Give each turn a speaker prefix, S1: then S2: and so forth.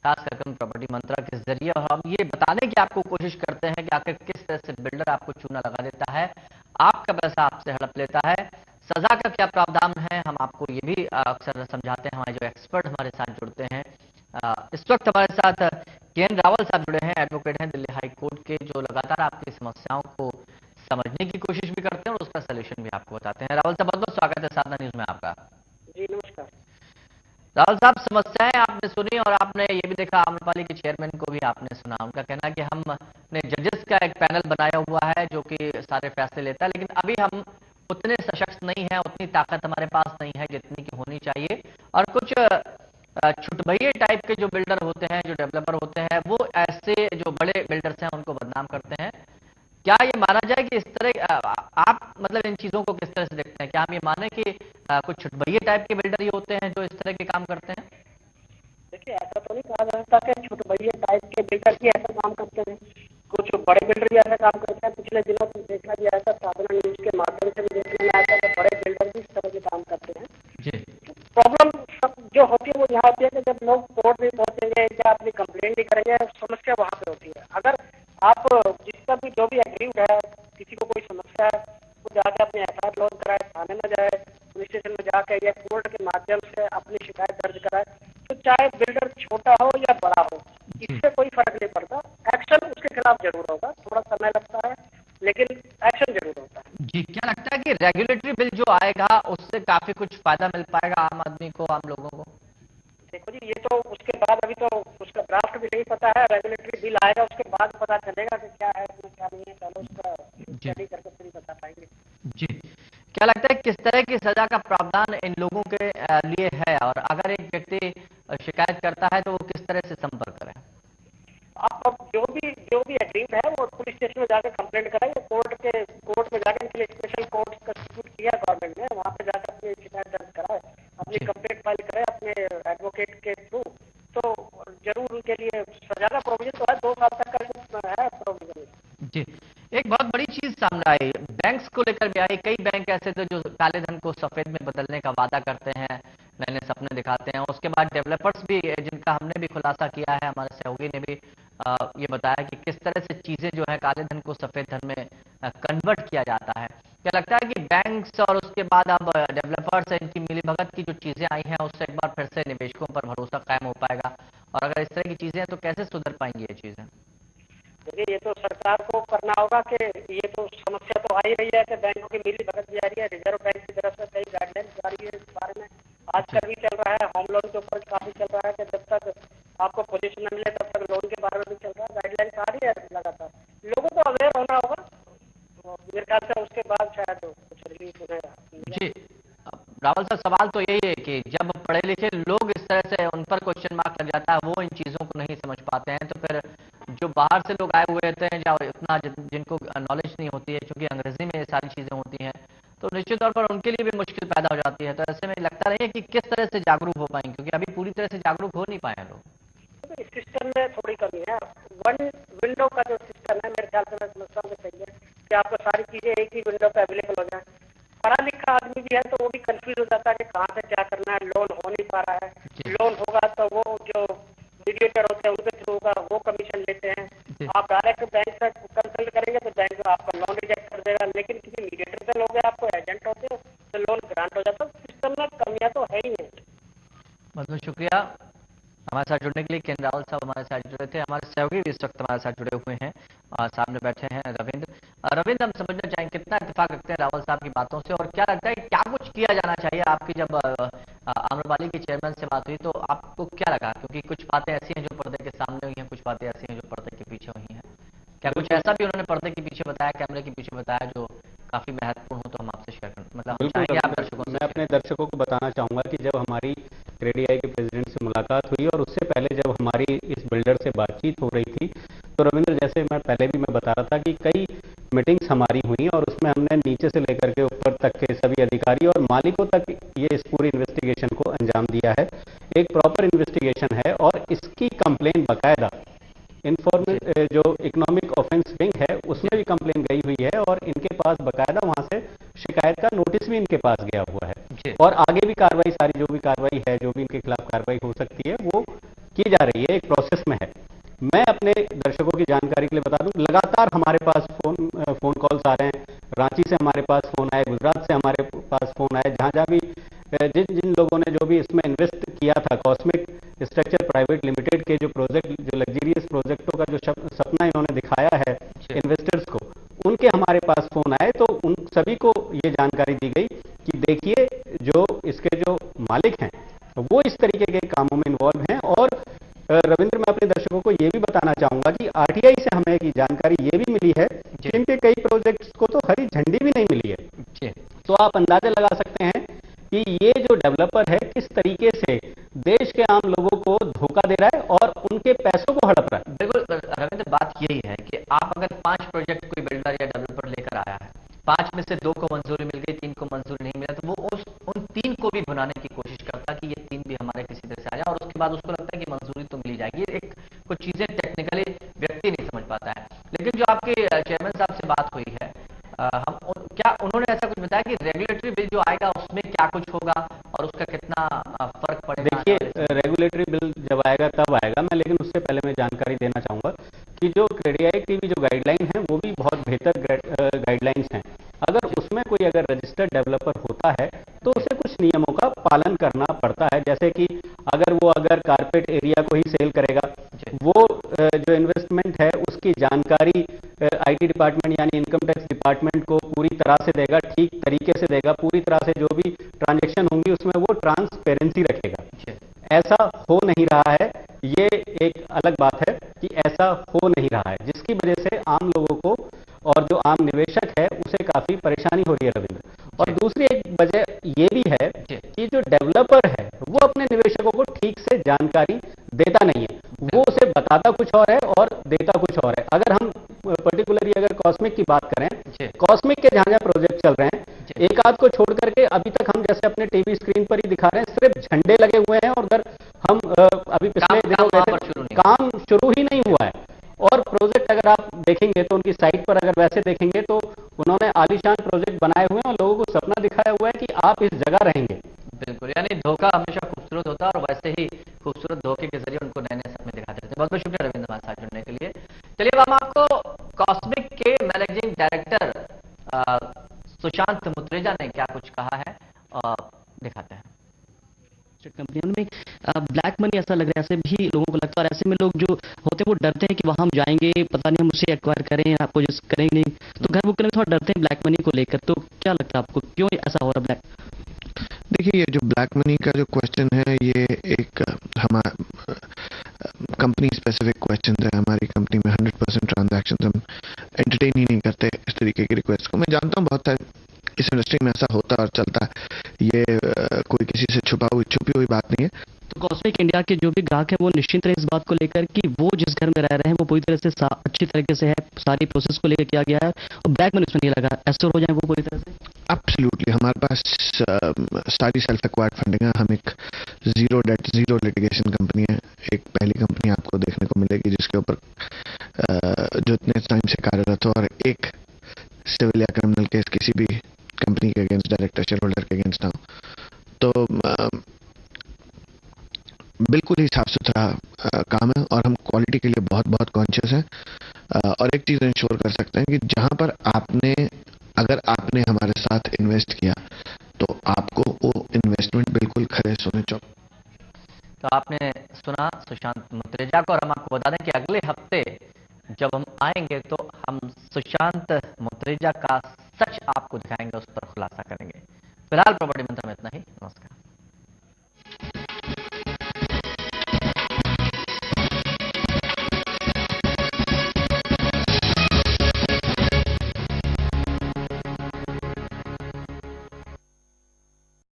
S1: खास करके प्रॉपर्टी मंत्रा के जरिए, और हम ये बताने की आपको कोशिश करते हैं कि आखिर किस तरह से बिल्डर आपको चूना लगा देता है, आपका पैसा आपसे हड़प लेता है, सजा का क्या प्रावधान है, हम आपको ये भी अक्सर समझाते हैं। हमारे जो एक्सपर्ट हमारे साथ जुड़ते हैं, इस वक्त हमारे साथ के.एन. रावल साहब जुड़े हैं, एडवोकेट हैं दिल्ली हाई कोर्ट के, जो लगातार आपकी समस्याओं को समझने की कोशिश भी करते हैं और उसका सलूशन भी आपको बताते हैं। रावल साहब, बहुत बहुत स्वागत है साधना न्यूज में आपका।
S2: जी नमस्कार।
S1: राहुल साहब, समस्याएं आपने सुनी और आपने ये भी देखा, आम्रपाली के चेयरमैन को भी आपने सुना। उनका कहना है कि हमने जजेस का एक पैनल बनाया हुआ है जो कि सारे फैसले लेता है, लेकिन अभी हम उतने सशक्त नहीं है, उतनी ताकत हमारे पास नहीं है जितनी की होनी चाहिए, और कुछ छुटभइये टाइप के जो बिल्डर होते हैं, जो डेवलपर होते हैं, वो ऐसे जो बड़े बिल्डर्स हैं उनको बदनाम करते हैं। क्या ये माना जाए कि इस तरह आप मतलब इन चीजों को किस तरह से देखते हैं? क्या हम ये माने कि कुछ छुटभइये टाइप के बिल्डर ही होते हैं जो इस तरह के काम करते हैं?
S2: देखिए, ऐसा तो नहीं कहा जा सकता कि छोटे भैया टाइप के बिल्डर ही ऐसा काम करते हैं। कुछ बड़े बिल्डर भी ऐसा काम करते हैं। पिछले दिनों में देखा गया, ऐसा साधना न्यूज के माध्यम से भी देखने में आया था कि बड़े बिल्डर भी इस तरह के काम करते हैं।
S1: जी।
S2: प्रॉब्लम सब जो होती है वो यहाँ होती है कि जब लोग कोर्ट में पहुंचेंगे या अपनी कंप्लेंट भी करेंगे, समस्या वहाँ पे होती है। अगर आप जिसका भी जो भी एग्रीड है, किसी को कोई समस्या है, वो जाके अपने एफआईआर लॉन्च कराए, थाने में जाए, पुलिस स्टेशन में जाके या कोर्ट के माध्यम से अपनी शिकायत दर्ज कराए, तो चाहे बिल्डर छोटा हो या बड़ा हो, इससे कोई फर्क नहीं पड़ता। एक्शन उसके खिलाफ जरूर होगा, थोड़ा समय लगता है लेकिन एक्शन जरूर होता है।
S1: जी, क्या लगता है कि रेगुलेटरी बिल जो आएगा उससे काफी कुछ फायदा मिल पाएगा आम आदमी को, आम लोगों को?
S2: देखो जी, ये तो उसके बाद, अभी तो उसका ड्राफ्ट भी नहीं पता है। रेगुलेटरी बिल आएगा, उसके बाद पता चलेगा कि क्या है इसमें, क्या नहीं है। पहले उसका स्टडी करके फिर बता पाएंगे।
S1: जी, क्या लगता है किस तरह की सजा का प्रावधान इन लोगों के लिए है, और अगर एक व्यक्ति शिकायत करता है तो वो किस तरह से संपर्क करे?
S2: आप अब जो भी एग्रीड है वो पुलिस स्टेशन में जाकर कंप्लेंट कराए, कोर्ट में जाकर, इनके लिए स्पेशल कोर्ट कंस्टिट्यूट किया गवर्नमेंट ने, वहाँ पे जाकर अपनी शिकायत दर्ज कराए, अपनी कंप्लेंट फाइल कराए अपने एडवोकेट के थ्रू, तो जरूर उनके लिए सजा का प्रोविजन तो है, 2 साल तक का है प्रोविजन।
S1: जी, एक बहुत बड़ी चीज सामने आई, बैंक्स को लेकर भी आई। कई बैंक ऐसे थे जो काले धन को सफेद में बदलने का वादा करते हैं, नए नए सपने दिखाते हैं। उसके बाद डेवलपर्स भी, जिनका हमने भी खुलासा किया है, हमारे सहयोगी ने भी ये बताया कि किस तरह से चीजें जो है काले धन को सफेद धन में कन्वर्ट किया जाता है। क्या लगता है कि बैंक्स और उसके बाद अब डेवलपर्स, इनकी मिलीभगत की जो चीजें आई हैं, उससे एक बार फिर से निवेशकों पर भरोसा कायम हो पाएगा? और अगर इस तरह की चीजें हैं तो कैसे सुधर पाएंगी ये चीजें?
S2: देखिए, ये तो सरकार को करना होगा कि ये तो समस्या तो आ ही रही है कि बैंकों की मिली भगत भी आ रही है। रिजर्व बैंक की तरफ से कई गाइडलाइंस जारी है इस बारे में। आजकल भी चल रहा है, होम लोन के ऊपर काफी चल रहा है कि जब तक आपको पोजीशन न मिले तब तक लोन के बारे में भी चल रहा है। गाइडलाइंस आ रही है लगातार, लोगों को अवेयर होना होगा, तो मेरे ख्याल से उसके बाद शायद कुछ रिलीफ होगा।
S1: जी, रावल साहब, सवाल तो यही है कि जब पढ़े लिखे लोग इस तरह से उन पर क्वेश्चन मार्क लग जाता है, वो इन चीजों को नहीं समझ पाते हैं, तो फिर जो बाहर से लोग आए हुए होते हैं, या इतना जिनको नॉलेज नहीं होती है, क्योंकि अंग्रेजी में ये सारी चीजें होती हैं, तो निश्चित तौर पर उनके लिए भी मुश्किल पैदा हो जाती है। तो ऐसे में लगता नहीं है कि किस तरह से जागरूक हो पाएंगे, क्योंकि अभी पूरी तरह से जागरूक हो नहीं पाए हैं लोग।
S2: इस सिस्टम में थोड़ी कमी है। वन विंडो का जो सिस्टम है, मेरे ख्याल से मैं समझता हूँ कि सही है कि आपको सारी चीजें एक ही विंडो पे अवेलेबल हो जाए। पढ़ा लिखा आदमी भी है तो वो भी कंफ्यूज हो जाता है कि कहाँ से क्या करना है, लोन हो नहीं पा रहा है। लोन होगा तो वो जो मीडिएटर होते हैं उनके थ्रू होगा, वो कमीशन लेते हैं। आप डायरेक्ट बैंक से कंसल्ट करेंगे तो बैंक आपका लोन रिजेक्ट कर देगा, लेकिन किसी मीडिएटर से लोगे, आपको एजेंट होते हो तो लोन ग्रांट हो जाता है। सिस्टम में कमियां तो है ही है।
S1: बहुत बहुत शुक्रिया हमारे साथ जुड़ने के लिए। के.एन. रावल साहब हमारे साथ जुड़े थे। हमारे सहयोगी भी इस वक्त हमारे साथ जुड़े हुए हैं, सामने बैठे हैं रविंद्र। रविंद्र, हम समझना चाहेंगे कितना इत्तेफाक रखते हैं रावल साहब की बातों से, और क्या लगता है कि क्या कुछ किया जाना चाहिए? आपकी जब आम्रपाली के चेयरमैन से बात हुई तो आपको क्या लगा? क्योंकि कुछ बातें ऐसी हैं जो पर्दे के सामने हुई हैं, कुछ बातें ऐसी हैं जो पर्दे के पीछे हुई हैं। क्या कुछ ऐसा भी उन्होंने पर्दे के पीछे बताया, कैमरे के पीछे बताया, जो काफी महत्वपूर्ण हो, तो हम आपसे शेयर करें, मतलब हम
S3: बिल्कुल
S1: चाहेंगे आप
S3: रविंद्र,
S1: दर्शकों
S3: मैं
S1: से
S3: अपने दर्शकों को बताना चाहूंगा कि जब हमारी क्रेडियाई के प्रेसिडेंट से मुलाकात हुई और उससे पहले जब हमारी इस बिल्डर से बातचीत हो रही थी, तो रविंद्र, जैसे मैं पहले भी मैं बता रहा था कि कई मीटिंग्स हमारी हुई और उसमें हमने नीचे से लेकर के ऊपर तक के सभी अधिकारी और मालिकों तक ये इस पूरी इन्वेस्टिगेशन को अंजाम दिया है। एक प्रॉपर इन्वेस्टिगेशन है और इसकी कंप्लेन बाकायदा इन्फॉर्मेल जो इकोनॉमिक ऑफेंस विंग है उसमें भी कंप्लेन गई हुई है, और इनके पास बकायदा वहां से शिकायत का नोटिस भी इनके पास गया हुआ है। और आगे भी कार्रवाई, सारी जो भी कार्रवाई है, जो भी इनके खिलाफ कार्रवाई हो सकती है, वो की जा रही है, एक प्रोसेस में है। मैं अपने दर्शकों की जानकारी के लिए बता दूं, लगातार हमारे पास फोन कॉल्स आ रहे हैं। रांची से हमारे पास फोन आए, गुजरात से हमारे पास फोन आए, जहां जहां भी जिन जिन लोगों ने जो भी इसमें इन्वेस्ट किया था, कॉस्मिक स्ट्रक्चर प्राइवेट लिमिटेड के जो प्रोजेक्ट, जो लग्जरियस प्रोजेक्टों का जो सपना इन्होंने दिखाया है इन्वेस्टर्स को, उनके हमारे पास फोन आए। तो उन सभी को ये जानकारी दी गई कि देखिए, जो इसके जो मालिक हैं वो इस तरीके के कामों में इन्वॉल्व हैं। और रविंद्र, मैं अपने दर्शकों को ये भी बताना चाहूंगा कि आरटीआई से हमें की जानकारी ये भी मिली है कि इनके कई प्रोजेक्ट्स को तो हरी झंडी भी नहीं मिली है। तो आप अंदाजा लगा सकते हैं कि ये जो डेवलपर है किस तरीके से देश के आम लोगों को धोखा दे रहा है और उनके पैसों को हड़प रहा है।
S1: बिल्कुल रविंद्र, बात यही है कि आप अगर 5 प्रोजेक्ट कोई बिल्डर या डेवलपर लेकर आया है, 5 में से 2 को मंजूरी मिल गई, 3 को मंजूरी नहीं मिला, तो वो उन 3 को भी भुनाने की कोशिश करता कि ये 3 भी हमारे किसी तरह से आ जाए, और उसके बाद उसको लगता है कि मंजूरी तो मिल जाएगी। एक कुछ चीजें टेक्निकली व्यक्ति नहीं समझ पाता है। लेकिन जो आपके चेयरमैन साहब से बात हुई है, क्या उन्होंने ऐसा कुछ बताया कि रेगुलेटरी बिल जो आएगा उसमें क्या कुछ होगा और उसका कितना फर्क पड़ेगा?
S3: देखिए, रेगुलेटरी बिल जब आएगा तब आएगा, मैं लेकिन उससे पहले मैं जानकारी देना चाहूंगा कि जो क्रेडियाई की भी जो गाइडलाइन है वो भी बहुत बेहतर गाइडलाइंस हैं। अगर उसमें कोई अगर रजिस्टर्ड डेवलपर होता है तो उसे कुछ नियमों का पालन करना पड़ता है। जैसे कि अगर कारपेट एरिया को ही सेल करेगा, वो जो इन्वेस्टमेंट है उसकी जानकारी आईटी डिपार्टमेंट यानी इनकम टैक्स डिपार्टमेंट को पूरी तरह से देगा, ठीक तरीके से देगा, पूरी तरह से जो भी ट्रांजैक्शन होंगी उसमें वो ट्रांसपेरेंसी रखेगा। ऐसा हो नहीं रहा है, ये एक अलग बात है कि ऐसा हो नहीं रहा है, जिसकी वजह से आम लोगों को और जो आम निवेशक है उसे काफी परेशानी हो रही है रविंद्र। और दूसरी एक वजह ये भी है कि जो डेवलपर है वो अपने निवेशकों को ठीक से जानकारी देता नहीं है, वो उसे बताता कुछ और है और देता कुछ और है। अगर हम पर्टिकुलरली अगर कॉस्मिक की बात करें, कॉस्मिक के जहां जहां प्रोजेक्ट चल रहे हैं, एक आध को छोड़ करके अभी तक हम जैसे अपने टीवी स्क्रीन पर ही दिखा रहे हैं, सिर्फ झंडे लगे हुए हैं और उधर हम अभी पिछले दिनों काम शुरू ही नहीं हुआ है। और प्रोजेक्ट अगर आप देखेंगे तो उनकी साइट पर अगर वैसे देखेंगे तो उन्होंने आलीशान प्रोजेक्ट बनाए हुए हैं और लोगों को सपना दिखाया हुआ है कि आप इस जगह रहेंगे।
S1: बिल्कुल, यानी धोखा हमेशा खूबसूरत होता है और वैसे ही खूबसूरत धोखे के जरिए उनको नए नए सपने दिखाते रहते हैं। बहुत बहुत शुक्रिया रविंद्र हमारे साथ जुड़ने के लिए। चलिए अब हम आपको कॉस्मिक के मैनेजिंग डायरेक्टर सुशांत मुत्रेजा ने क्या कुछ कहा है दिखाते हैं।
S4: कंपनियों में ब्लैक मनी ऐसा लग रहा है, ऐसे भी लोगों को लगता है, और ऐसे में लोग जो होते हैं वो डरते हैं कि वहां हम जाएंगे, पता नहीं हम उसे एक्वायर करें, आपको जिस करेंगे नहीं, तो घर बुक करने में थोड़ा डरते हैं ब्लैक मनी को लेकर। तो क्या लगता है आपको, क्यों ऐसा हो रहा है ब्लैक?
S5: देखिए, ये जो ब्लैक मनी का जो क्वेश्चन है, ये एक हमारा कंपनी स्पेसिफिक क्वेश्चन है। हमारी कंपनी में 100% ट्रांजैक्शन हम एंटरटेन ही नहीं करते इस तरीके की रिक्वेस्ट को। मैं जानता हूँ बहुत इस इंडस्ट्री में ऐसा होता और चलता है, ये कोई किसी से छुपी हुई बात नहीं है।
S4: तो कॉस्मिक इंडिया के जो भी ग्राहक है वो निश्चिंत रहे इस बात को लेकर कि वो जिस घर में रह रहे हैं वो पूरी तरह से अच्छी तरीके से है, सारी प्रोसेस को लेकर किया गया है और ब्लैक मनी उसमें नहीं लगा, एस्योर हो जाए वो पूरी तरह से।
S5: एब्सोल्युटली, हमारे पास सारी सेल्फ एक्वायर्ड फंडिंग है। हम एक zero debt zero litigation company है। एक पहली कंपनी आपको देखने को मिलेगी जिसके ऊपर जो इतने टाइम से कार्यरत हो और एक सिविल या क्रिमिनल केस किसी भी कंपनी के अगेंस्ट, डायरेक्टर शेयर होल्डर के अगेंस्ट ना हो। तो बिल्कुल ही साफ सुथरा काम है और हम क्वालिटी के लिए बहुत बहुत कॉन्शियस हैं। और एक चीज इंश्योर कर सकते हैं कि जहां पर अगर आपने हमारे साथ इन्वेस्ट किया तो आपको वो इन्वेस्टमेंट बिल्कुल खरे सोने चाहिए।
S1: तो आपने सुना सुशांत मुत्रेजा को, और हम आपको बता दें कि अगले हफ्ते जब हम आएंगे तो हम सुशांत मुत्रेजा का सच आपको दिखाएंगे, उस पर खुलासा करेंगे। फिलहाल प्रॉपर्टी मंत्र में इतना ही।